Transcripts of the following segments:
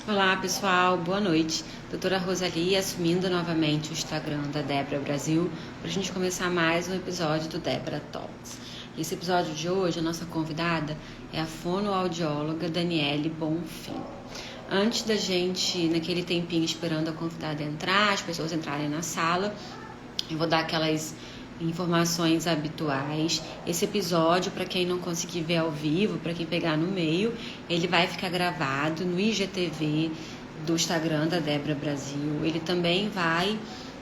Olá, pessoal, boa noite. Doutora Rosalie assumindo novamente o Instagram da Débora Brasil para a gente começar mais um episódio do Débora Talks. Esse episódio de hoje, a nossa convidada é a fonoaudióloga Daniele Bonfim. Antes da gente, naquele tempinho esperando a convidada entrar, as pessoas entrarem na sala, eu vou dar aquelas informações habituais. Esse episódio, para quem não conseguir ver ao vivo, para quem pegar no meio, ele vai ficar gravado no IGTV do Instagram da Débora Brasil. Ele também vai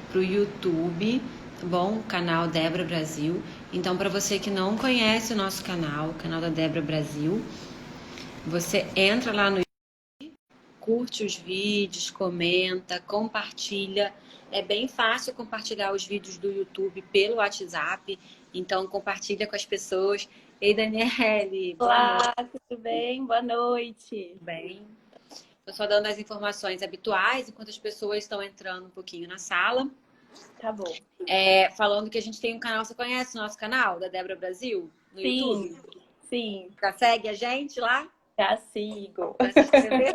para o YouTube, tá bom? O canal Débora Brasil. Então, para você que não conhece o nosso canal, o canal da Débora Brasil, você entra lá no, curte os vídeos, comenta, compartilha. É bem fácil compartilhar os vídeos do YouTube pelo WhatsApp, então compartilha com as pessoas. Ei, Daniele, boa noite. Olá, tudo bem? Boa noite. Tudo bem? Estou só dando as informações habituais, enquanto as pessoas estão entrando um pouquinho na sala. Tá bom. Falando que a gente tem um canal, você conhece o nosso canal, da Débora Brasil, no Sim, YouTube? sim, Já segue a gente lá? já sigo. Já se inscreveu?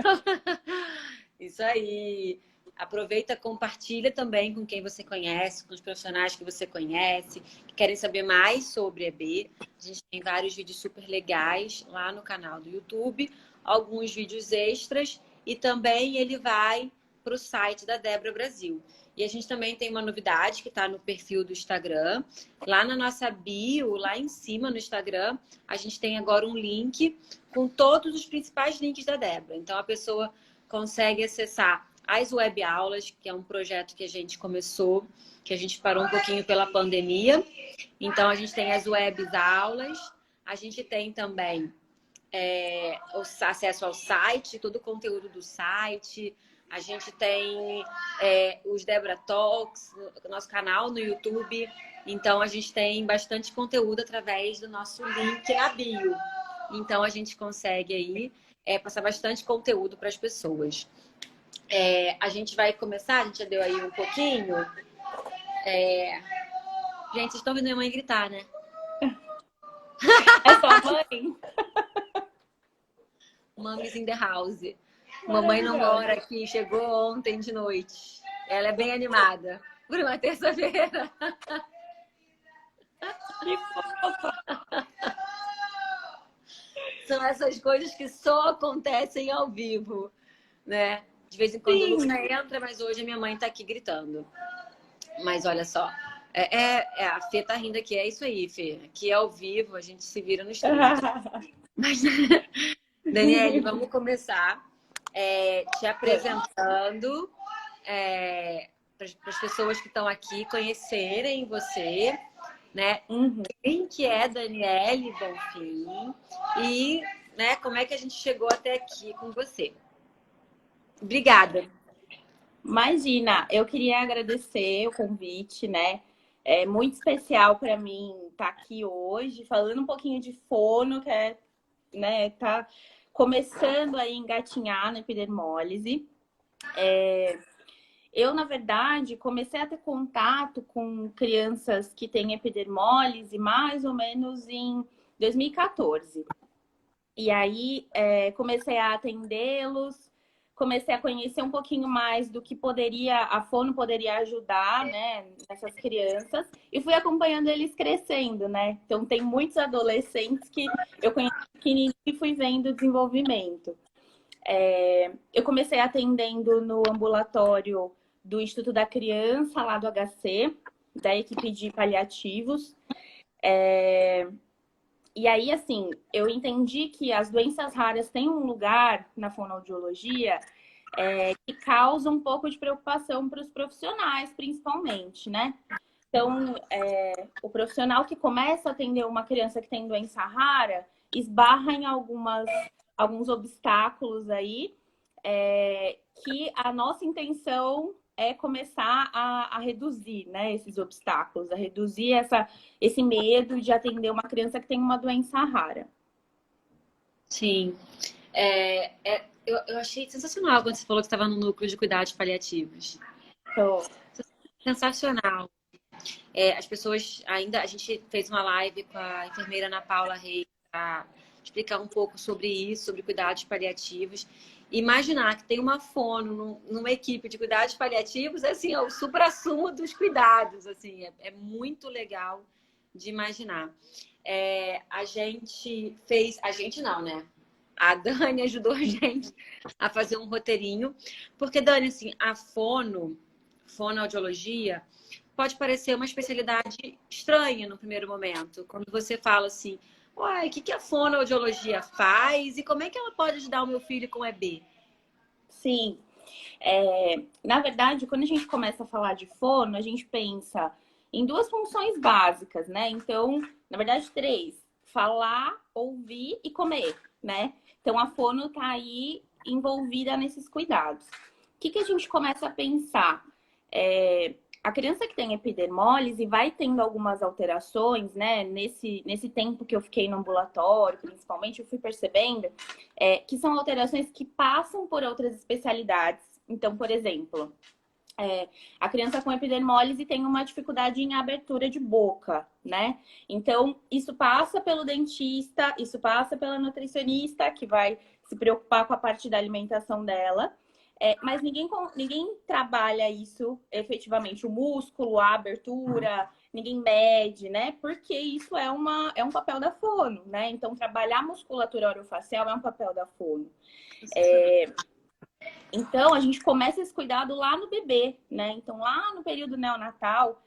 Isso aí. Aproveita, compartilha também com quem você conhece, com os profissionais que você conhece, que querem saber mais sobre EB. A gente tem vários vídeos super legais lá no canal do YouTube, alguns vídeos extras e também ele vai para o site da Débora Brasil. E a gente também tem uma novidade que está no perfil do Instagram. Lá na nossa bio, lá em cima no Instagram, a gente tem agora um link com todos os principais links da Débora. Então a pessoa consegue acessar as web aulas, que é um projeto que a gente começou, que a gente parou um pouquinho pela pandemia. Então, a gente tem as web aulas, a gente tem também o acesso ao site, todo o conteúdo do site, a gente tem os Débora Talks, nosso canal no YouTube. Então, a gente tem bastante conteúdo através do nosso link na bio. Então, a gente consegue aí passar bastante conteúdo para as pessoas. A gente vai começar, a gente já deu aí um pouquinho. Gente, vocês estão vendo minha mãe gritar, né? É sua mãe? Mommy's in the house. Mamãe não mora aqui, chegou ontem de noite. Ela é bem animada. Por uma terça-feira. Que fofa. São essas coisas que só acontecem ao vivo, né? De vez em quando o Sim. Luca entra, mas hoje a minha mãe tá aqui gritando. Mas olha só, a Fê tá rindo aqui, é isso aí, Fê. Aqui é ao vivo, a gente se vira nos 30. Mas, Daniele, vamos começar te apresentando para as pessoas que estão aqui conhecerem você, né? Uhum. Quem que é Daniele Bonfim e, né, como é que a gente chegou até aqui com você. Obrigada. Imagina, eu queria agradecer o convite, né? É muito especial para mim estar aqui hoje, falando um pouquinho de fono, que tá começando a engatinhar na epidermólise. Eu, na verdade, comecei a ter contato com crianças que têm epidermólise mais ou menos em 2014. E aí, comecei a atendê-los, comecei a conhecer um pouquinho mais do que a fono poderia ajudar, né, nessas crianças, e fui acompanhando eles crescendo, né? Então, tem muitos adolescentes que eu conheci pequenininho e fui vendo o desenvolvimento. Eu comecei atendendo no ambulatório do Instituto da Criança, lá do HC, da equipe de paliativos. E aí, assim, eu entendi que as doenças raras têm um lugar na fonoaudiologia que causa um pouco de preocupação para os profissionais, principalmente, né? Então, o profissional que começa a atender uma criança que tem doença rara esbarra em alguns obstáculos aí, que a nossa intenção é começar a reduzir, né, esses obstáculos, a reduzir esse medo de atender uma criança que tem uma doença rara. Sim. Eu achei sensacional quando você falou que estava no núcleo de cuidados paliativos. Então, Sensacional. As pessoas ainda. A gente fez uma live com a enfermeira Ana Paula Reis para explicar um pouco sobre isso, sobre cuidados paliativos. imaginar que tem uma fono numa equipe de cuidados paliativos, assim, é o suprassumo dos cuidados, assim, é muito legal de imaginar. A gente não, né? A Dani ajudou a gente a fazer um roteirinho, porque, Dani, assim, a fonoaudiologia, pode parecer uma especialidade estranha no primeiro momento, quando você fala assim, uai, o que a fonoaudiologia faz e como é que ela pode ajudar o meu filho com EB? Sim. Na verdade, quando a gente começa a falar de fono, a gente pensa em duas funções básicas, né? Então, na verdade, três: falar, ouvir e comer, né? Então, a fono está aí envolvida nesses cuidados. O que a gente começa a pensar? A criança que tem epidermólise vai tendo algumas alterações, né? Nesse tempo que eu fiquei no ambulatório, principalmente, eu fui percebendo que são alterações que passam por outras especialidades. Então, por exemplo, a criança com epidermólise tem uma dificuldade em abertura de boca, né? Então, isso passa pelo dentista, isso passa pela nutricionista, que vai se preocupar com a parte da alimentação dela. Mas ninguém trabalha isso efetivamente, o músculo, a abertura, ninguém mede, né? Porque isso é um papel da fono, né? Então, trabalhar a musculatura orofacial é um papel da fono. Então, a gente começa esse cuidado lá no bebê, né? Então, lá no período neonatal,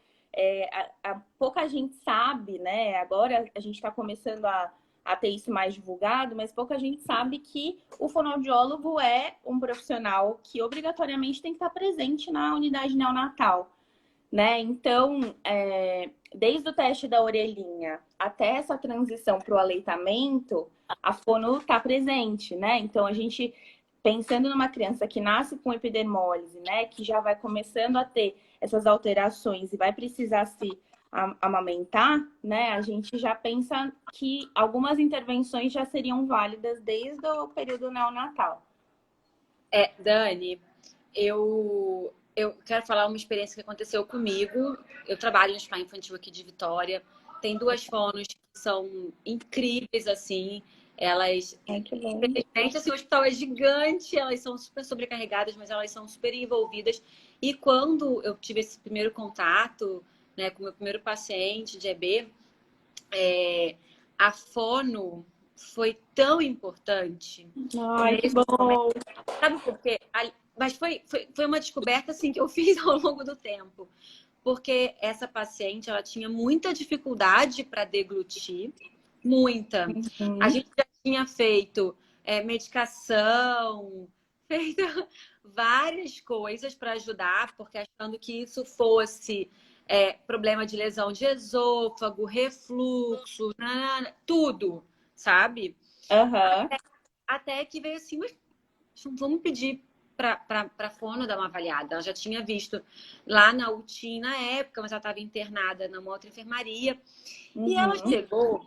pouca gente sabe, né? Agora a gente está começando a ter isso mais divulgado, mas pouca gente sabe que o fonoaudiólogo é um profissional que obrigatoriamente tem que estar presente na unidade neonatal, né? Então, desde o teste da orelhinha até essa transição para o aleitamento, a fono está presente, né? Então, a gente, pensando numa criança que nasce com epidermólise, né? Que já vai começando a ter essas alterações e vai precisar se amamentar, né? A gente já pensa que algumas intervenções já seriam válidas desde o período neonatal. Dani, eu quero falar uma experiência que aconteceu comigo. Eu trabalho no Hospital Infantil aqui de Vitória. Tem duas fonos que são incríveis, assim. Elas, infelizmente, assim, o hospital é gigante, elas são super sobrecarregadas, mas elas são super envolvidas. E quando eu tive esse primeiro contato, né, com o meu primeiro paciente de EB, a fono foi tão importante. Ai, que bom! Sabe por quê? Mas foi uma descoberta assim que eu fiz ao longo do tempo. Porque essa paciente, ela tinha muita dificuldade para deglutir, muita. A gente já tinha feito medicação, feito várias coisas para ajudar, porque achando que isso fosse problema de lesão de esôfago, refluxo, tudo, sabe? Uhum. Até que veio assim, mas vamos pedir para a fono dar uma avaliada. Ela já tinha visto lá na UTI na época, mas ela estava internada numa outra enfermaria. E ela chegou,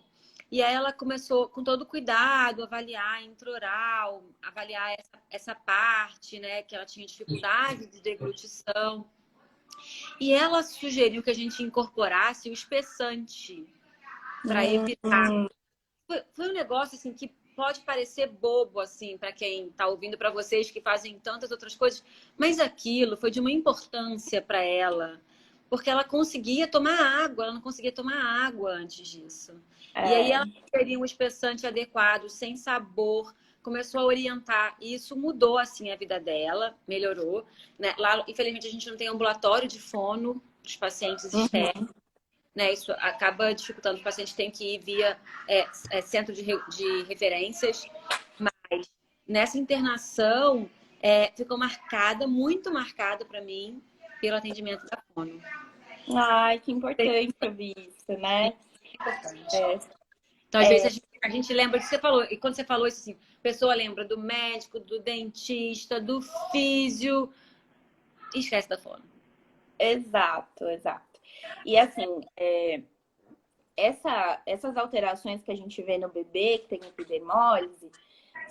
e aí ela começou com todo cuidado a avaliar intraoral, avaliar essa parte, né, que ela tinha dificuldade de deglutição. E ela sugeriu que a gente incorporasse o espessante para evitar. Foi um negócio assim que pode parecer bobo, assim, para quem está ouvindo, para vocês que fazem tantas outras coisas, mas aquilo foi de uma importância para ela, porque ela conseguia tomar água, ela não conseguia tomar água antes disso. E aí ela teria um espessante adequado, sem sabor, começou a orientar, e isso mudou, assim, a vida dela, melhorou, né? Lá, infelizmente, a gente não tem ambulatório de fono para os pacientes externos, né? Isso acaba dificultando. Os pacientes têm que ir via centro de referências. Mas nessa internação, ficou marcada, muito marcada para mim, pelo atendimento da fono. Ai, que importante ouvir isso, né? Então, às vezes, a gente lembra do que você falou. E quando você falou isso, assim, a pessoa lembra do médico, do dentista, do físio, e esquece da fono. Exato. E assim, essas alterações que a gente vê no bebê que tem epidermólise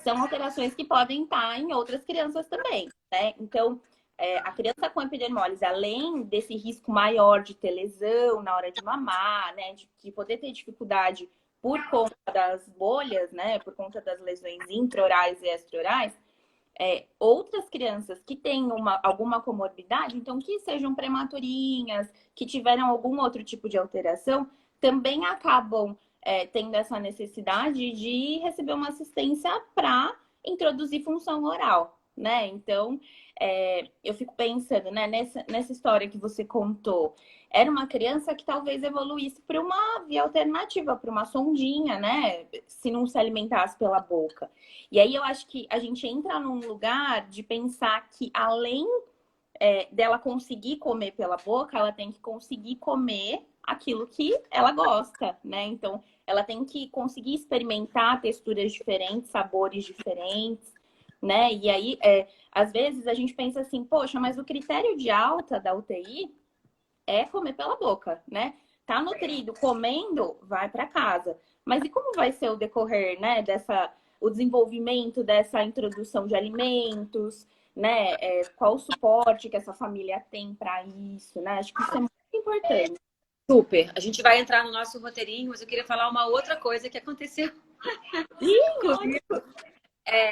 são alterações que podem estar em outras crianças também, né? Então, a criança com epidermólise, além desse risco maior de ter lesão na hora de mamar, né? De poder ter dificuldade por conta das bolhas, né? Por conta das lesões intraorais e extraorais, outras crianças que têm alguma comorbidade, então que sejam prematurinhas, que tiveram algum outro tipo de alteração, também acabam tendo essa necessidade de receber uma assistência para introduzir função oral, né? Então, eu fico pensando, né, nessa história que você contou, era uma criança que talvez evoluísse para uma via alternativa, para uma sondinha, né? Se não se alimentasse pela boca. E aí eu acho que a gente entra num lugar de pensar que além dela conseguir comer pela boca, ela tem que conseguir comer aquilo que ela gosta, né? Então, ela tem que conseguir experimentar texturas diferentes, sabores diferentes, né? E aí, às vezes a gente pensa assim, poxa, mas o critério de alta da UTI é comer pela boca, né? Tá nutrido, comendo, vai para casa. Mas e como vai ser o decorrer, né, o desenvolvimento dessa introdução de alimentos, né? Qual o suporte que essa família tem para isso, né? Acho que isso é muito importante. Super. A gente vai entrar no nosso roteirinho, mas eu queria falar uma outra coisa que aconteceu comigo.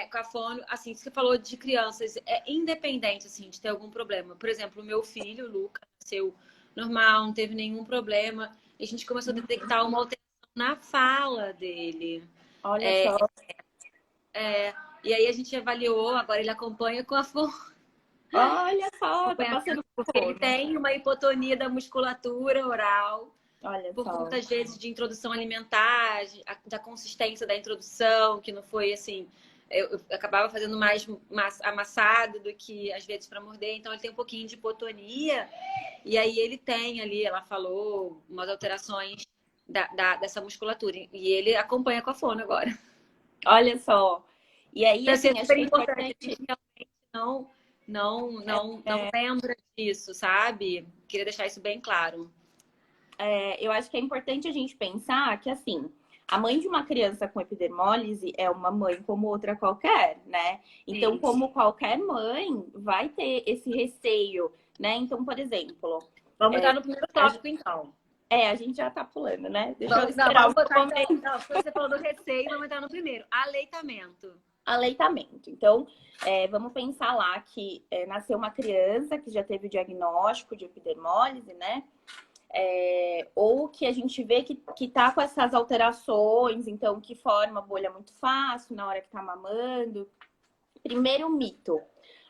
Com a fono, assim, você falou de crianças, independente, assim, de ter algum problema. Por exemplo, o meu filho, o Lucas, nasceu normal, não teve nenhum problema. E a gente começou a detectar uma alteração na fala dele. Olha só. E aí a gente avaliou, agora ele acompanha com a fono. Olha só, tá passando por Porque ele tem uma hipotonia da musculatura oral. Olha Por só. conta, às vezes, de introdução alimentar, da consistência da introdução, que não foi assim. Eu acabava fazendo mais amassado do que, às vezes, para morder. Então, ele tem um pouquinho de hipotonia. E aí, ele tem ali, ela falou, umas alterações dessa musculatura. E ele acompanha com a fono agora. Olha só. E aí, Então, assim, é acho super que é importante. A importante. gente realmente não lembra disso, sabe? Queria deixar isso bem claro. Eu acho que é importante a gente pensar que, assim, a mãe de uma criança com epidermólise é uma mãe como outra qualquer, né? Então, como qualquer mãe, vai ter esse receio, né? Então, por exemplo... Vamos entrar no primeiro tópico, então. A gente já tá pulando, né? Deixa eu Não, esperar vamos um botar momento. então. Não, você falou do receio, vamos entrar no primeiro. Aleitamento. Aleitamento. Então, vamos pensar lá que nasceu uma criança que já teve o diagnóstico de epidermólise, né? Ou que a gente vê que tá com essas alterações, então que forma bolha muito fácil na hora que tá mamando. Primeiro mito,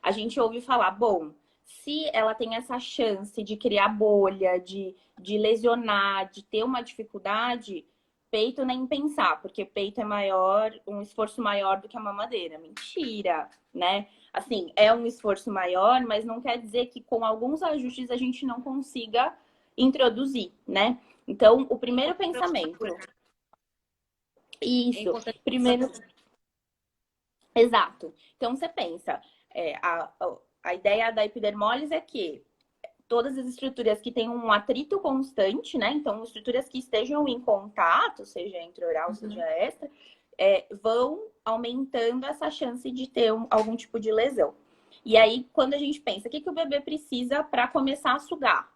a gente ouve falar, bom, se ela tem essa chance de criar bolha, de lesionar, de ter uma dificuldade, peito nem pensar, porque peito é maior, um esforço maior do que a mamadeira. Mentira, né? Assim, é um esforço maior, mas não quer dizer que com alguns ajustes a gente não consiga introduzir, né? Então, o primeiro pensamento. Isso. Primeiro. Exato. Então, você pensa, a ideia da epidermólise é que todas as estruturas que têm um atrito constante, né? Então, estruturas que estejam em contato, seja intraoral, seja extra, vão aumentando essa chance de ter algum tipo de lesão. E aí, quando a gente pensa, o que o bebê precisa para começar a sugar?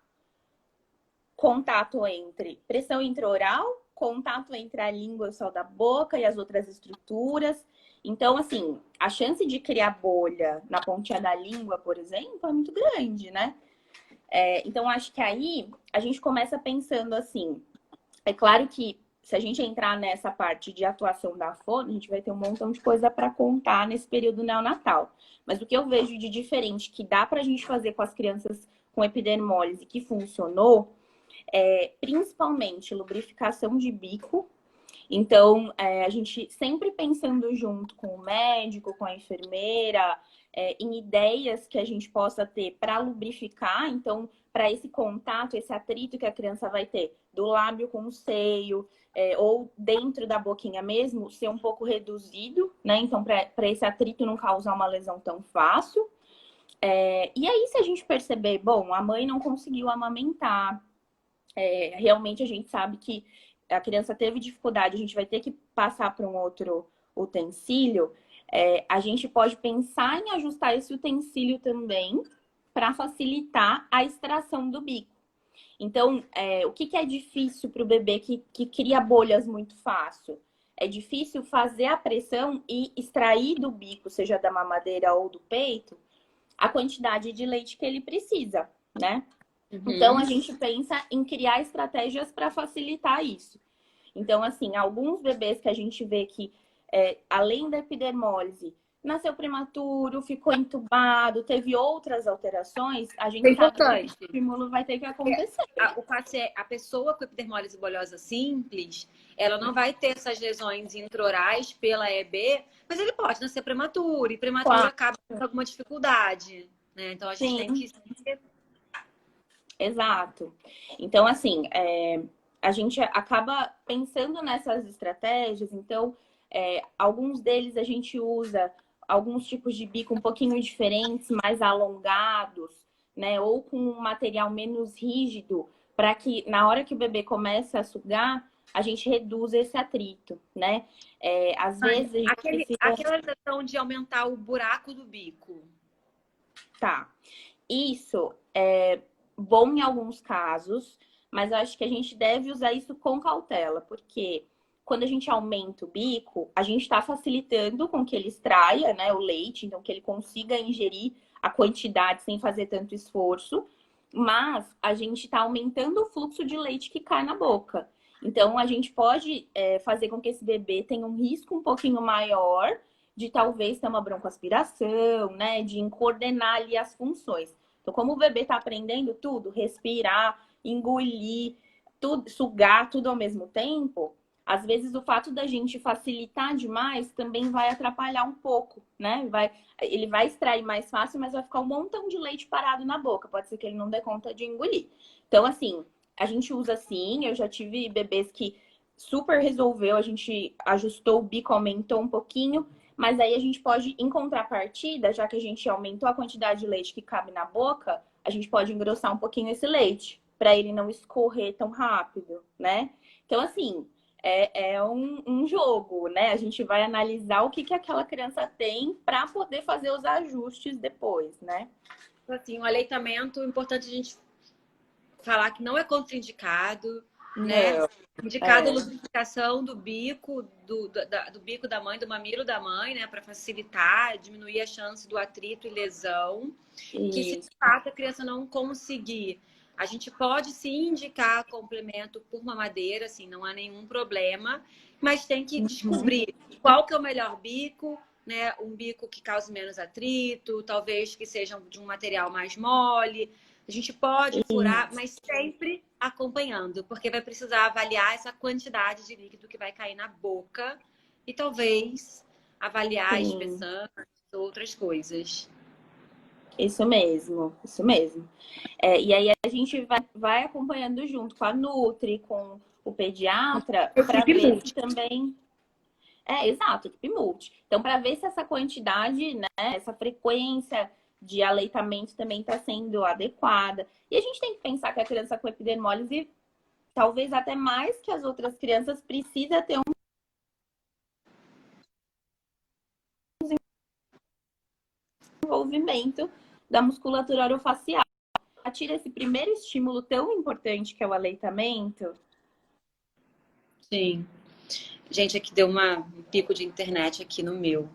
Contato entre pressão intraoral, contato entre a língua e o céu da boca e as outras estruturas. Então, assim, a chance de criar bolha na pontinha da língua, por exemplo, é muito grande, né? Então, acho que aí a gente começa pensando assim. É claro que se a gente entrar nessa parte de atuação da fono, a gente vai ter um montão de coisa para contar nesse período neonatal. Mas o que eu vejo de diferente que dá para a gente fazer com as crianças com epidermólise que funcionou principalmente lubrificação de bico. Então, a gente sempre pensando junto com o médico, com a enfermeira, em ideias que a gente possa ter para lubrificar. Então, para esse contato, esse atrito que a criança vai ter do lábio com o seio, ou dentro da boquinha mesmo, ser um pouco reduzido, né? Então, para esse atrito não causar uma lesão tão fácil. E aí, se a gente perceber, bom, a mãe não conseguiu amamentar, realmente a gente sabe que a criança teve dificuldade, a gente vai ter que passar para um outro utensílio, a gente pode pensar em ajustar esse utensílio também para facilitar a extração do bico. Então, o que é difícil para o bebê que cria bolhas muito fácil? é difícil fazer a pressão e extrair do bico, seja da mamadeira ou do peito, a quantidade de leite que ele precisa, né? Então, a gente pensa em criar estratégias para facilitar isso. Então, assim, alguns bebês que a gente vê que, além da epidermólise, nasceu prematuro, ficou entubado, teve outras alterações, a É gente sabe que esse importante. estímulo vai ter que acontecer. A pessoa com epidermólise bulhosa simples, ela não vai ter essas lesões intraorais pela EB, mas ele pode nascer prematuro, e prematuro Claro. acaba com alguma dificuldade, né? Então, a gente tem Sim, que... exato. Então, assim, a gente acaba pensando nessas estratégias. Então, alguns deles a gente usa alguns tipos de bico um pouquinho diferentes, mais alongados, né? Ou com um material menos rígido, para que na hora que o bebê começa a sugar, a gente reduz esse atrito, né? Às vezes a gente precisa... Aquela questão de aumentar o buraco do bico. Tá. Isso é bom em alguns casos, mas eu acho que a gente deve usar isso com cautela, porque quando a gente aumenta o bico, a gente está facilitando com que ele extraia, né, o leite, então que ele consiga ingerir a quantidade sem fazer tanto esforço, mas a gente está aumentando o fluxo de leite que cai na boca. Então, a gente pode fazer com que esse bebê tenha um risco um pouquinho maior de talvez ter uma broncoaspiração, né, de coordenar ali as funções. Então, como o bebê está aprendendo tudo, respirar, engolir, tudo, sugar, tudo ao mesmo tempo, às vezes o fato da gente facilitar demais também vai atrapalhar um pouco, né? Ele vai extrair mais fácil, mas vai ficar um montão de leite parado na boca. Pode ser que ele não dê conta de engolir. Então, assim, a gente usa assim. Eu já tive bebês que super resolveu, a gente ajustou o bico, aumentou um pouquinho. Mas aí a gente pode, em contrapartida, já que a gente aumentou a quantidade de leite que cabe na boca, a gente pode engrossar um pouquinho esse leite, para ele não escorrer tão rápido, né? Então, assim, é um jogo, né? A gente vai analisar o que aquela criança tem para poder fazer os ajustes depois, né? Assim, o aleitamento, é importante a gente falar que não é contraindicado, né? Não. Indicado a lubrificação do bico, do bico da mãe, do mamilo da mãe, né? Para facilitar, diminuir a chance do atrito e lesão. Que se de fato a criança não conseguir, a gente pode sim indicar complemento por mamadeira, assim, não há nenhum problema, mas tem que descobrir qual que é o melhor bico, né? Um bico que cause menos atrito, talvez que seja de um material mais mole. A gente pode furar, mas sempre acompanhando, porque vai precisar avaliar essa quantidade de líquido que vai cair na boca e talvez avaliar a Sim. espessão, outras coisas. Isso mesmo, isso mesmo. E aí a gente vai acompanhando junto com a Nutri, com o pediatra, para ver se também. Exato, equipe multi. Então, para ver se essa quantidade, né, essa frequência de aleitamento também está sendo adequada. E a gente tem que pensar que a criança com epidermólise, talvez até mais que as outras crianças, precisa ter um desenvolvimento da musculatura orofacial. Tira esse primeiro estímulo tão importante que é o aleitamento. Sim. Gente, aqui deu um pico de internet aqui no meu.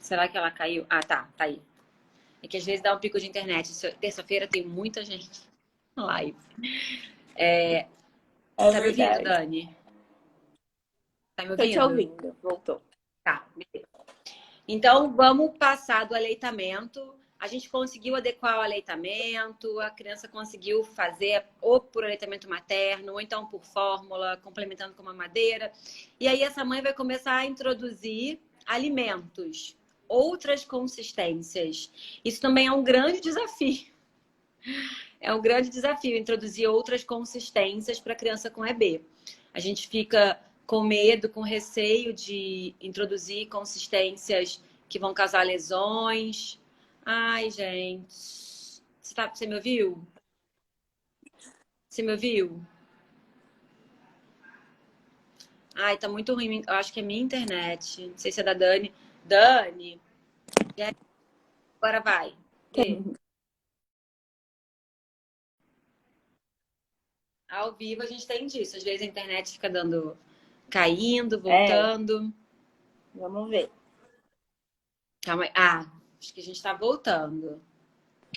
Será que ela caiu? Ah, tá aí. É que às vezes dá um pico de internet. Terça-feira tem muita gente na live. Tá me ouvindo, Verdade. Dani? Tá me Tô te ouvindo? ouvindo. Voltou. Tá, beleza. Então, vamos passar do aleitamento. A gente conseguiu adequar o aleitamento, a criança conseguiu fazer ou por aleitamento materno, ou então por fórmula, complementando com mamadeira. E aí essa mãe vai começar a introduzir alimentos, outras consistências. Isso também é um grande desafio. É um grande desafio introduzir outras consistências para a criança com EB. A gente fica com medo, com receio de introduzir consistências que vão causar lesões. Ai, gente. Você me ouviu? Você me ouviu? Ai, tá muito ruim. Eu acho que é minha internet. Não sei se é da Dani. Dani, agora vai. Vê. Ao vivo a gente tem disso. Às vezes a internet fica dando Caindo, É, voltando. vamos ver. Calma aí. Ah, acho que a gente tá voltando.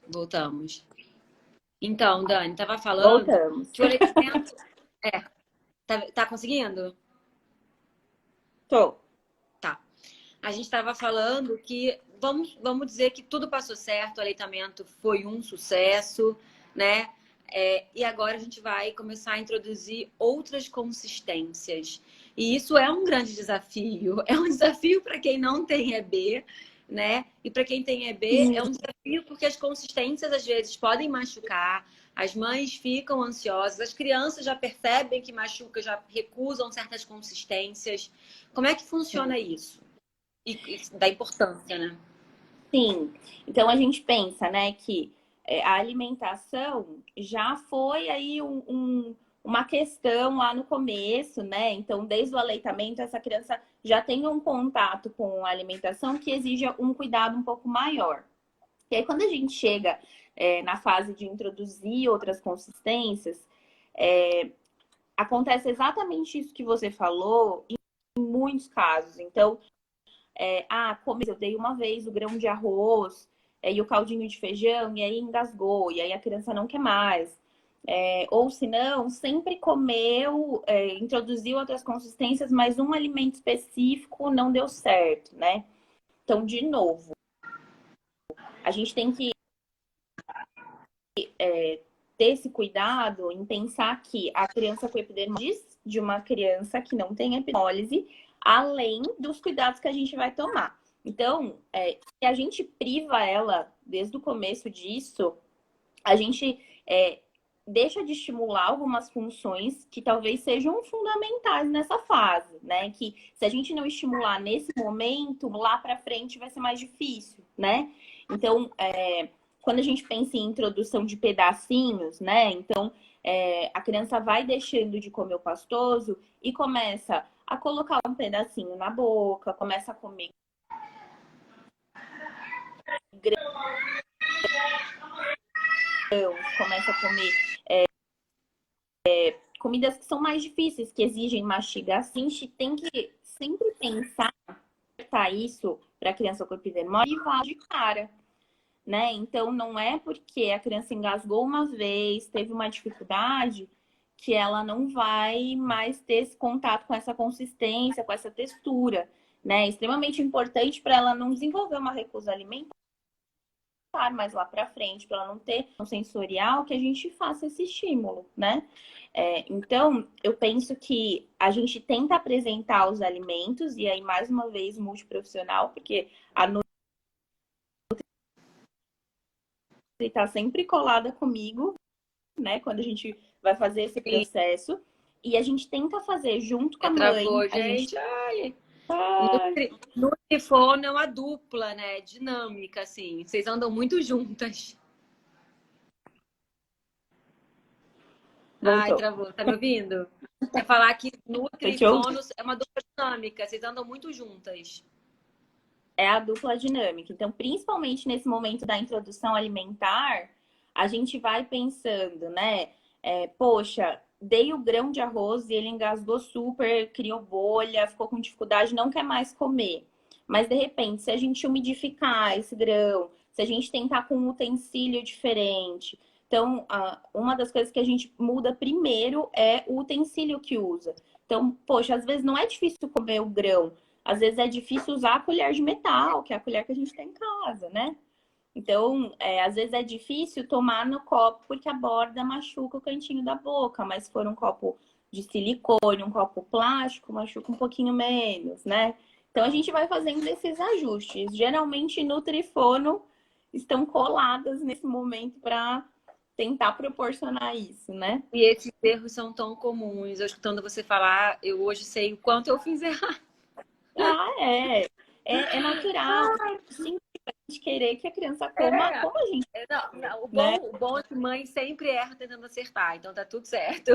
Voltamos. Então, Dani, tava falando Voltamos. que o aleitamento... É, tá conseguindo? Tô. Tá. A gente estava falando que, vamos dizer que tudo passou certo, o aleitamento foi um sucesso, né? E agora a gente vai começar a introduzir outras consistências. E isso é um grande desafio. É um desafio para quem não tem EB, né? E para quem tem EB, Sim, é um desafio porque as consistências às vezes podem machucar, as mães ficam ansiosas, as crianças já percebem que machuca, já recusam certas consistências. Como é que funciona isso? E da importância, né? sim. Então a gente pensa, né, que a alimentação já foi aí uma questão lá no começo, né? Então, desde o aleitamento, essa criança já tem um contato com a alimentação que exige um cuidado um pouco maior. E aí, quando a gente chega na fase de introduzir outras consistências, é, acontece exatamente isso que você falou em muitos casos. Então, eu dei uma vez o grão de arroz e o caldinho de feijão, e aí engasgou, e aí a criança não quer mais. Ou se não, sempre comeu, introduziu outras consistências, mas um alimento específico não deu certo, né? Então, de novo, a gente tem que ter esse cuidado em pensar que a criança com epidermólise de uma criança que não tem epidemólise, além dos cuidados que a gente vai tomar. Então, se a gente priva ela desde o começo disso, a gente deixa de estimular algumas funções que talvez sejam fundamentais nessa fase, né? Que se a gente não estimular nesse momento, lá para frente vai ser mais difícil, né? Então, quando a gente pensa em introdução de pedacinhos, né? Então, a criança vai deixando de comer o pastoso e começa a colocar um pedacinho na boca, começa a comer grãos, começa a comer comidas que são mais difíceis, que exigem mastigação. A gente tem que sempre pensar isso para a criança com epidermólise e vá de cara. Né? Então, não é porque a criança engasgou uma vez, teve uma dificuldade, que ela não vai mais ter esse contato com essa consistência, com essa textura, né? É extremamente importante para ela não desenvolver uma recusa alimentar mais lá para frente, para ela não ter um sensorial, que a gente faça esse estímulo, né? Então, eu penso que a gente tenta apresentar os alimentos, e aí, mais uma vez, multiprofissional, porque a está sempre colada comigo, né? Quando a gente vai fazer esse processo. E a gente tenta fazer junto com a mãe. Travou, A gente. gente. Ai. Ai, Nutrifone é uma dupla, né? Dinâmica, assim. Vocês andam muito juntas. Ai, voltou. travou. Tá me ouvindo? Quer falar que Tô Nutri e te ouvindo. Fono é uma dupla dinâmica. Vocês andam muito juntas. É a dupla dinâmica. Então, principalmente nesse momento da introdução alimentar, a gente vai pensando, né? Poxa, dei o grão de arroz e ele engasgou super, criou bolha, ficou com dificuldade, não quer mais comer. Mas, de repente, se a gente umidificar esse grão, se a gente tentar com um utensílio diferente. Então, uma das coisas que a gente muda primeiro é o utensílio que usa. Então, poxa, às vezes não é difícil comer o grão. Às vezes é difícil usar a colher de metal, que é a colher que a gente tem em casa, né? Então, às vezes é difícil tomar no copo porque a borda machuca o cantinho da boca, mas se for um copo de silicone, um copo plástico, machuca um pouquinho menos, né? Então a gente vai fazendo esses ajustes. Geralmente Nutrifono estão coladas nesse momento para tentar proporcionar isso, né? E esses erros são tão comuns. Eu escutando você falar, eu hoje sei o quanto eu fiz errado. Ah, é. É natural. Sim, a gente querer que a criança coma como a gente, Não, né? o bom é que mãe sempre erra tentando acertar, então tá tudo certo.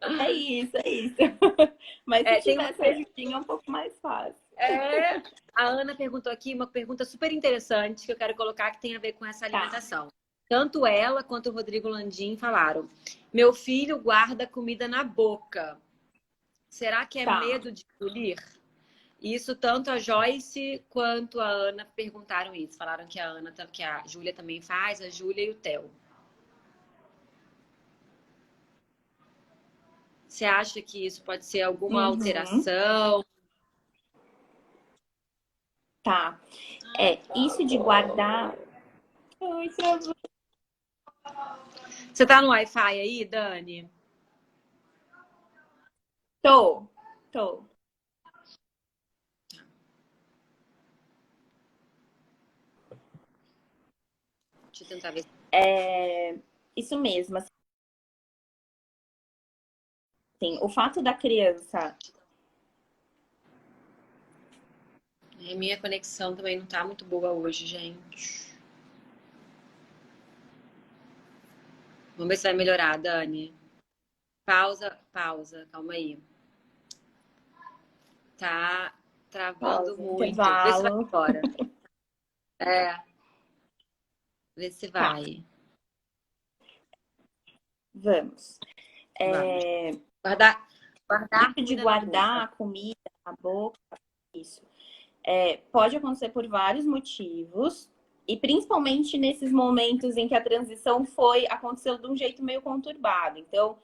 É isso, é isso. Mas se Tem uma tivesse ajudinho, é um pouco mais fácil. A Ana perguntou aqui uma pergunta super interessante que eu quero colocar que tem a ver com essa Tá. alimentação. Tanto ela quanto o Rodrigo Landim falaram: meu filho guarda comida na boca. Será que é Tá. medo de engolir? Isso tanto a Joyce quanto a Ana perguntaram isso. Falaram que que a Júlia também faz, a Júlia e o Theo. Você acha que isso pode ser alguma Uhum. alteração? Tá. Isso de guardar. Ai, travou. Você tá no Wi-Fi aí, Dani? Tô. Deixa eu tentar ver. Isso mesmo, assim, o fato da criança. Minha conexão também não tá muito boa hoje, gente. Vamos ver se vai melhorar, Dani. Pausa. Calma aí. Tá travando Pausa, muito. Vê se vai intervalo. embora. Vê se Tá, vai. vamos. Vamos. Guardar Isso de comida na boca. guardar a comida na boca, isso. Pode acontecer por vários motivos, e principalmente nesses momentos em que a transição aconteceu de um jeito meio conturbado. Então,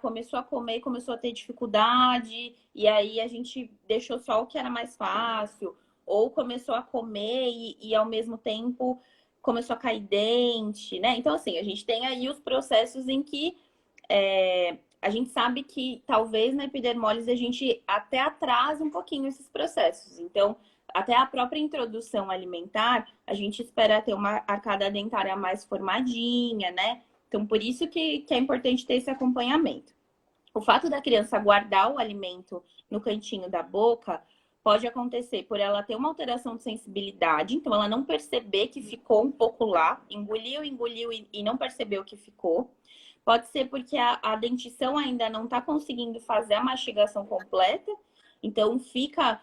começou a comer, começou a ter dificuldade, e aí a gente deixou só o que era mais fácil, ou começou a comer e ao mesmo tempo começou a cair dente, né? Então, assim, a gente tem aí os processos em que a gente sabe que talvez na epidermólise a gente até atrasa um pouquinho esses processos. Então, até a própria introdução alimentar, a gente espera ter uma arcada dentária mais formadinha, né? Então, por isso que é importante ter esse acompanhamento. O fato da criança guardar o alimento no cantinho da boca pode acontecer por ela ter uma alteração de sensibilidade, então ela não perceber que ficou um pouco lá, engoliu e não percebeu que ficou. Pode ser porque a dentição ainda não está conseguindo fazer a mastigação completa, então fica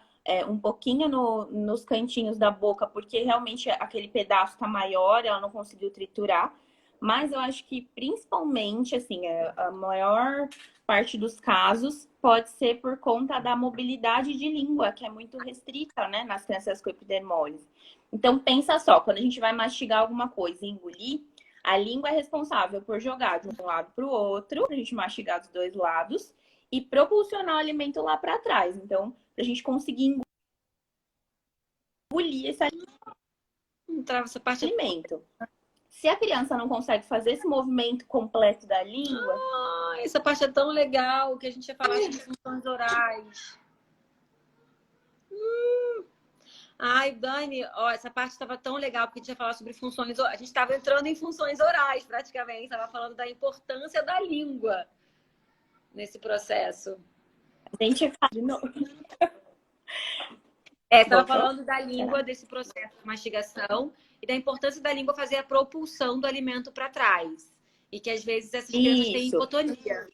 um pouquinho nos cantinhos da boca, porque realmente aquele pedaço está maior, ela não conseguiu triturar. Mas eu acho que principalmente, assim, a maior parte dos casos pode ser por conta da mobilidade de língua, que é muito restrita, né, nas crianças com epidermólise. Então, pensa só, quando a gente vai mastigar alguma coisa e engolir, a língua é responsável por jogar de um lado para o outro, para a gente mastigar dos dois lados, e propulsionar o alimento lá para trás. Então, para a gente conseguir engolir esse Trava essa parte. alimento. Se a criança não consegue fazer esse movimento completo da língua, Essa parte é tão legal que a gente ia falar sobre funções orais. Ai, Dani, ó, essa parte estava tão legal porque a gente ia falar sobre funções. A gente estava entrando em funções orais, praticamente. Estava falando da importância da língua nesse processo. a gente faz de novo. Estava Voltou? falando da língua, desse processo de mastigação e da importância da língua fazer a propulsão do alimento para trás. E que às vezes essas crianças têm Isso, hipotonia.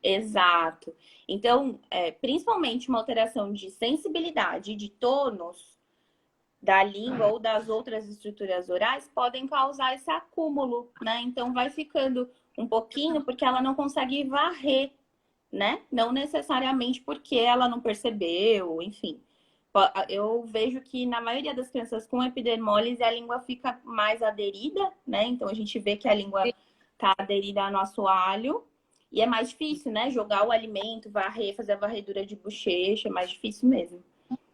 exato. Então, principalmente uma alteração de sensibilidade, de tônus da língua ou das outras estruturas orais podem causar esse acúmulo, né? Então, vai ficando um pouquinho porque ela não consegue varrer, né? Não necessariamente porque ela não percebeu, enfim. Eu vejo que na maioria das crianças com epidermólise a língua fica mais aderida, né? Então a gente vê que a língua tá aderida ao nosso alho e é mais difícil, né? Jogar o alimento, varrer, fazer a varredura de bochecha, é mais difícil mesmo.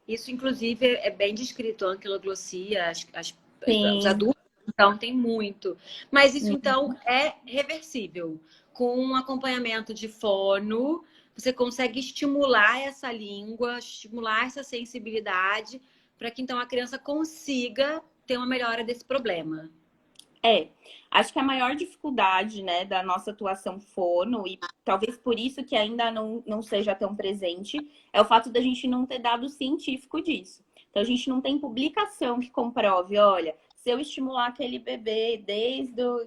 Isso, inclusive, é bem descrito, a anquiloglossia, os Sim. adultos, então, tem muito. Mas isso, então, é reversível. Com um acompanhamento de fono, você consegue estimular essa língua, estimular essa sensibilidade, para que, então, a criança consiga ter uma melhora desse problema. Acho que a maior dificuldade, né, da nossa atuação fono, e talvez por isso que ainda não seja tão presente, é o fato da gente não ter dado científico disso. Então, a gente não tem publicação que comprove, olha, se eu estimular aquele bebê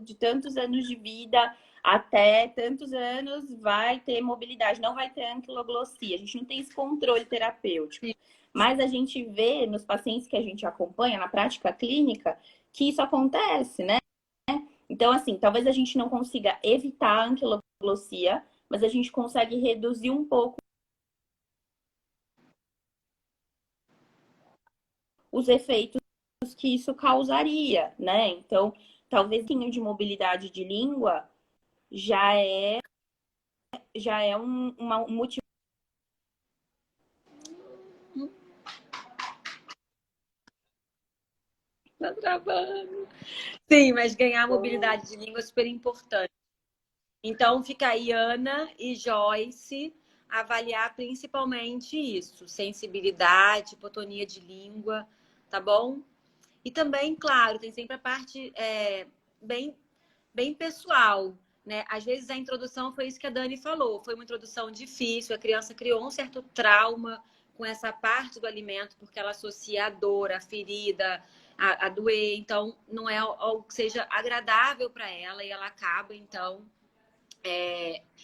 de tantos anos de vida até tantos anos, vai ter mobilidade, não vai ter anquiloglossia. A gente não tem esse controle terapêutico. Mas a gente vê nos pacientes que a gente acompanha na prática clínica que isso acontece, né? Então, assim, talvez a gente não consiga evitar a anquiloglossia, mas a gente consegue reduzir um pouco os efeitos que isso causaria, né? Então, talvez o de mobilidade de língua já é um motivo. Tá travando. Sim, mas ganhar mobilidade de língua é super importante. Então, fica aí Ana e Joyce avaliar principalmente isso, sensibilidade, hipotonia de língua, tá bom? E também, claro, tem sempre a parte bem, bem pessoal, né? Às vezes a introdução foi isso que a Dani falou, foi uma introdução difícil, a criança criou um certo trauma com essa parte do alimento, porque ela associa a dor, a ferida, a doer, então não é algo que seja agradável para ela e ela acaba, então,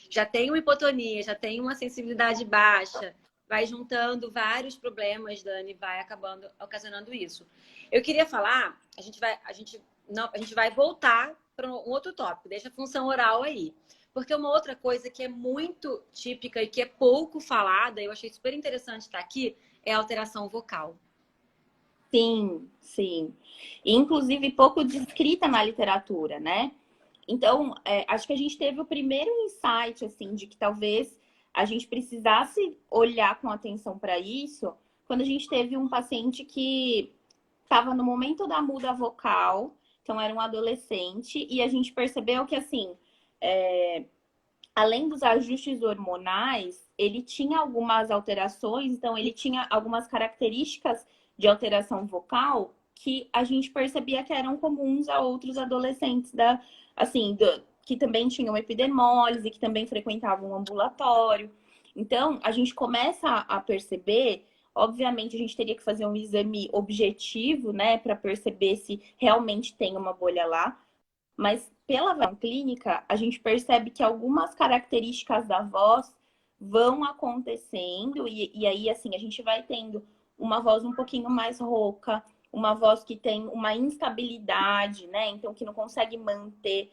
já tem uma hipotonia, já tem uma sensibilidade baixa, vai juntando vários problemas, Dani, vai acabando ocasionando isso. Eu queria falar, a gente vai voltar para um outro tópico, deixa a função oral aí. Porque uma outra coisa que é muito típica e que é pouco falada, eu achei super interessante estar aqui, é a alteração vocal. Sim, sim. Inclusive, pouco descrita na literatura, né? Então, acho que a gente teve o primeiro insight, assim, de que talvez a gente precisasse olhar com atenção para isso quando a gente teve um paciente que estava no momento da muda vocal, então era um adolescente, e a gente percebeu que, assim, além dos ajustes hormonais, ele tinha algumas alterações, então ele tinha algumas características de alteração vocal que a gente percebia que eram comuns a outros adolescentes que também tinham epidermólise, que também frequentavam um ambulatório. Então, a gente começa a perceber, obviamente, a gente teria que fazer um exame objetivo, né, para perceber se realmente tem uma bolha lá. Mas pela avaliação clínica, a gente percebe que algumas características da voz vão acontecendo e aí, assim, a gente vai tendo uma voz um pouquinho mais rouca, uma voz que tem uma instabilidade, né? Então, que não consegue manter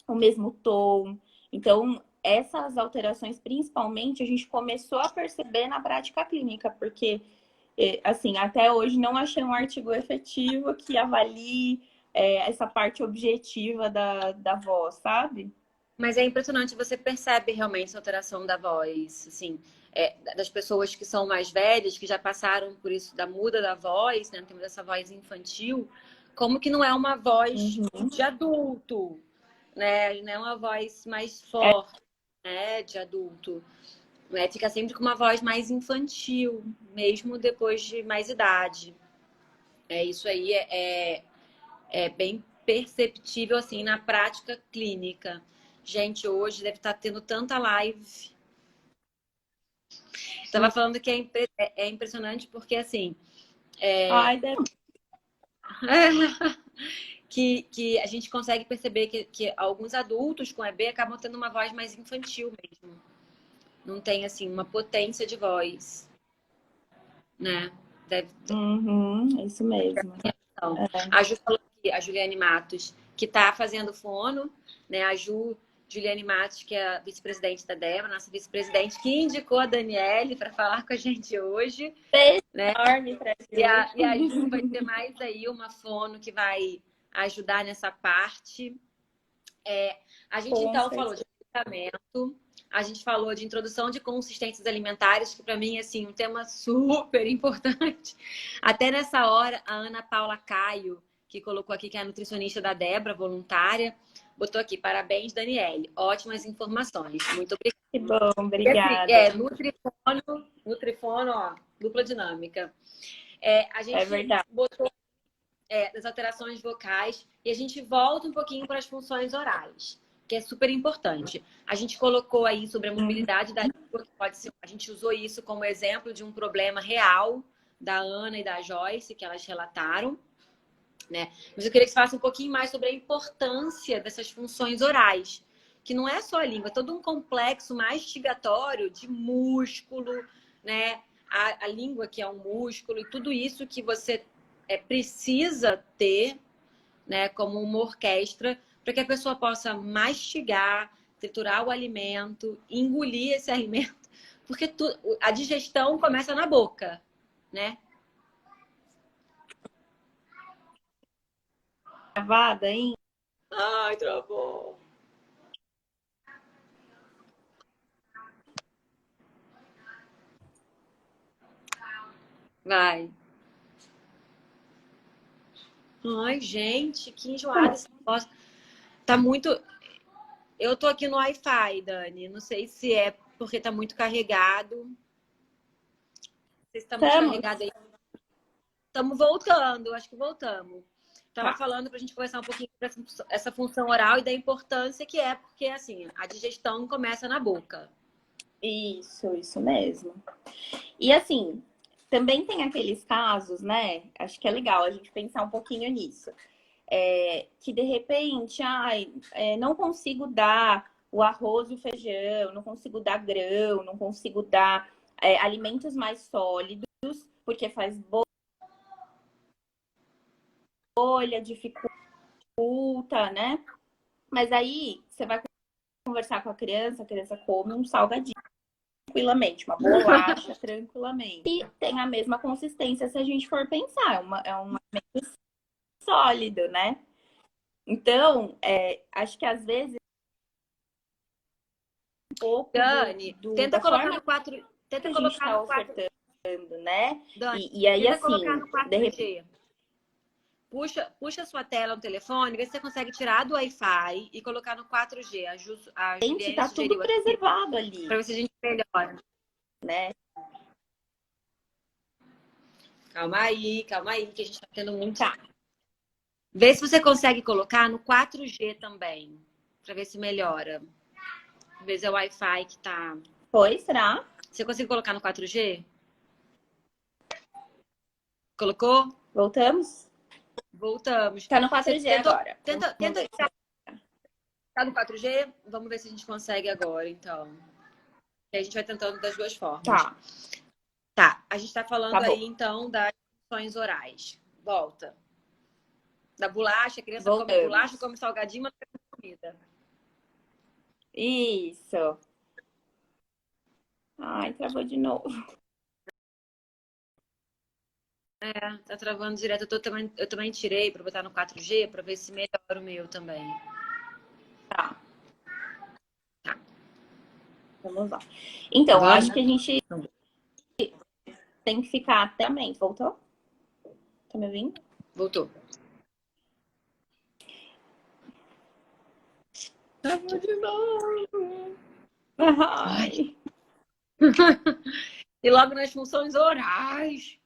o mesmo tom. Então, essas alterações, principalmente, a gente começou a perceber na prática clínica, porque, assim, até hoje não achei um artigo efetivo que avalie essa parte objetiva da voz, sabe? Mas é impressionante, você percebe realmente essa alteração da voz, assim, das pessoas que são mais velhas, que já passaram por isso da muda da voz, né? Temos essa voz infantil, como que não é uma voz de adulto, né? Não é uma voz mais forte, né? De adulto. Né? Fica sempre com uma voz mais infantil, mesmo depois de mais idade. Isso aí é bem perceptível, assim, na prática clínica. Gente, hoje deve estar tendo tanta live. Estava falando que é impressionante porque, assim, Ai, deve... que a gente consegue perceber que alguns adultos com EB acabam tendo uma voz mais infantil mesmo. Não tem, assim, uma potência de voz, né? Deve ter. Uhum, é isso mesmo. Então, a Ju falou aqui, a Juliane Matos, que está fazendo fono, né? A Juliane Matos, que é a vice-presidente da Débora, nossa vice-presidente, que indicou a Daniele para falar com a gente hoje. Beijo né? enorme pra gente. E a Ju vai ter mais aí uma fono que vai ajudar nessa parte. A gente, Com então, certeza. falou de medicamento, a gente falou de introdução de consistências alimentares, que para mim é assim, um tema super importante. Até nessa hora, a Ana Paula Caio, que colocou aqui que é a nutricionista da Débora, voluntária, botou aqui, parabéns, Daniele. Ótimas informações. Muito obrigada. Que bom, obrigada. E assim, Nutrifono, ó, dupla dinâmica. A gente verdade. botou das alterações vocais e a gente volta um pouquinho para as funções orais, que é super importante. A gente colocou aí sobre a mobilidade da língua, que pode ser, a gente usou isso como exemplo de um problema real da Ana e da Joyce, que elas relataram, né? Mas eu queria que você falasse um pouquinho mais sobre a importância dessas funções orais, que não é só a língua, é todo um complexo mastigatório de músculo, né? A língua que é um músculo e tudo isso que você precisa ter, né, como uma orquestra, para que a pessoa possa mastigar, triturar o alimento, engolir esse alimento, porque a digestão começa na boca, né? Gravada, hein? Ai, travou. Vai. Ai, gente, que enjoada esse negócio. Tá muito. Eu tô aqui no Wi-Fi, Dani. Não sei se é porque tá muito carregado. Não sei se tá muito carregado aí. Estamos voltando, acho que voltamos. Tava falando pra gente conversar um pouquinho sobre essa função oral e da importância que é, porque assim, a digestão começa na boca. Isso mesmo. E assim, também tem aqueles casos, né? Acho que é legal a gente pensar um pouquinho nisso. Que de repente, não consigo dar o arroz e o feijão, não consigo dar grão, não consigo dar alimentos mais sólidos, porque faz bolha, dificulta, né? Mas aí você vai conversar com a criança come um salgadinho tranquilamente, uma bolacha tranquilamente. E tem a mesma consistência se a gente for pensar, é um alimento sólido, né? Então, acho que às vezes um pouco Dani, tenta colocar no 4, tenta colocar no 4, né? Dani, E aí tenta assim, colocar no 4G. de repente, puxa a sua tela no telefone, vê se você consegue tirar do Wi-Fi e colocar no 4G. A Juliane tá tudo preservado ali, para ver se a gente melhora, né? Calma aí, que a gente tá tendo muito. Tá. Vê se você consegue colocar no 4G também, para ver se melhora. Às vezes é o Wi-Fi que tá. Foi, será? Você conseguiu colocar no 4G? Colocou? Voltamos? Voltamos. Tá no 4G agora. Tenta. Tá no 4G? Vamos ver se a gente consegue agora, então. E a gente vai tentando das duas formas. Tá. A gente tá falando aí, então, das funções orais. Volta. Da bolacha, a criança come bolacha, come salgadinho, mas não come comida. Isso. Ai, travou de novo. Tá travando direto. Eu também tirei para botar no 4G para ver se melhora o meu também. Tá. Vamos lá. Então, eu acho que a gente tem que ficar atentamente. Voltou? Tá me ouvindo? Voltou. Travou de novo. Ai. E logo nas funções orais.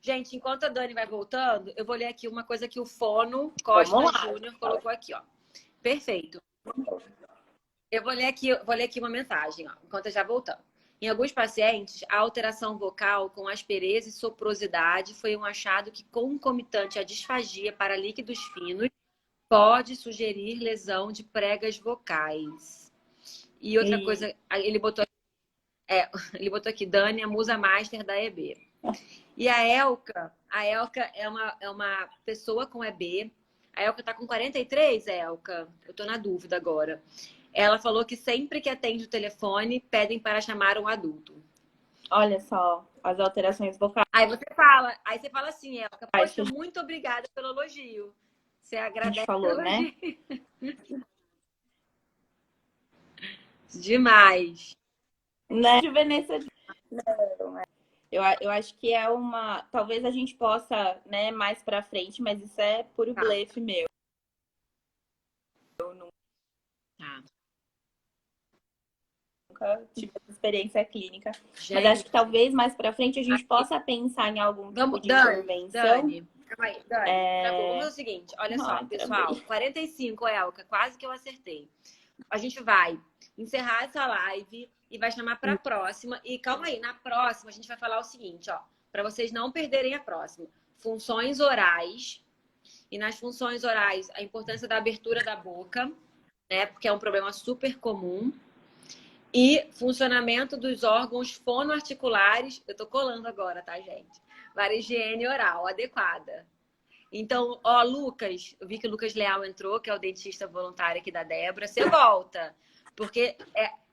Gente, enquanto a Dani vai voltando, eu vou ler aqui uma coisa que o Fono Costa Júnior colocou aqui, ó. Perfeito. Eu vou ler aqui uma mensagem, ó, enquanto já voltando. Em alguns pacientes, a alteração vocal com aspereza e soprosidade foi um achado que, concomitante à disfagia para líquidos finos, pode sugerir lesão de pregas vocais. E outra coisa, ele botou aqui, Dani, a musa master da EB. E a Elka é uma pessoa com EB. A Elka tá com 43, Elka? Eu tô na dúvida agora. Ela falou que sempre que atende o telefone, pedem para chamar um adulto. Olha só, as alterações vocais. Aí você fala assim, Elka, poxa, muito obrigada pelo elogio. Você agradece falou, pelo elogio. Né? Demais. Né, Vanessa? Não, eu acho que é uma... Talvez a gente possa, né, mais pra frente, mas isso é puro blefe meu. Eu nunca tive essa experiência clínica. Gente, mas acho que talvez mais pra frente a gente possa pensar em algum tipo de intervenção. Dani, calma aí, Dani. Vamos fazer o seguinte, olha só, pessoal. 45, Elka, quase que eu acertei. A gente vai encerrar essa live e vai chamar para a próxima. E calma aí, na próxima a gente vai falar o seguinte, ó, para vocês não perderem a próxima. Funções orais. E nas funções orais, a importância da abertura da boca, né? Porque é um problema super comum. E funcionamento dos órgãos fonoarticulares. Eu tô colando agora, tá, gente? Para higiene oral adequada. Então, ó, Lucas, eu vi que o Lucas Leal entrou, que é o dentista voluntário aqui da Débora. Você volta. Porque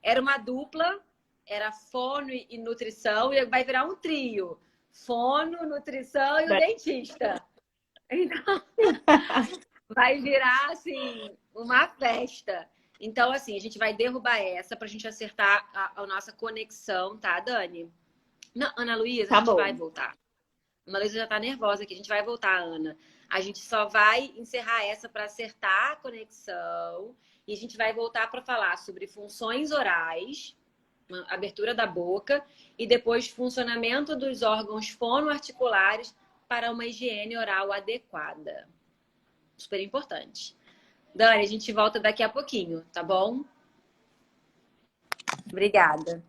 era uma dupla, era fono e nutrição, e vai virar um trio. Fono, nutrição e o dentista. Então, vai virar, assim, uma festa. Então, assim, a gente vai derrubar essa pra gente acertar a nossa conexão, tá, Dani? Não, Ana Luísa, a gente vai voltar. Ana Luísa já tá nervosa aqui, a gente vai voltar, Ana. A gente só vai encerrar essa para acertar a conexão e a gente vai voltar para falar sobre funções orais, abertura da boca e depois funcionamento dos órgãos fonoarticulares para uma higiene oral adequada. Super importante. Dani, a gente volta daqui a pouquinho, tá bom? Obrigada.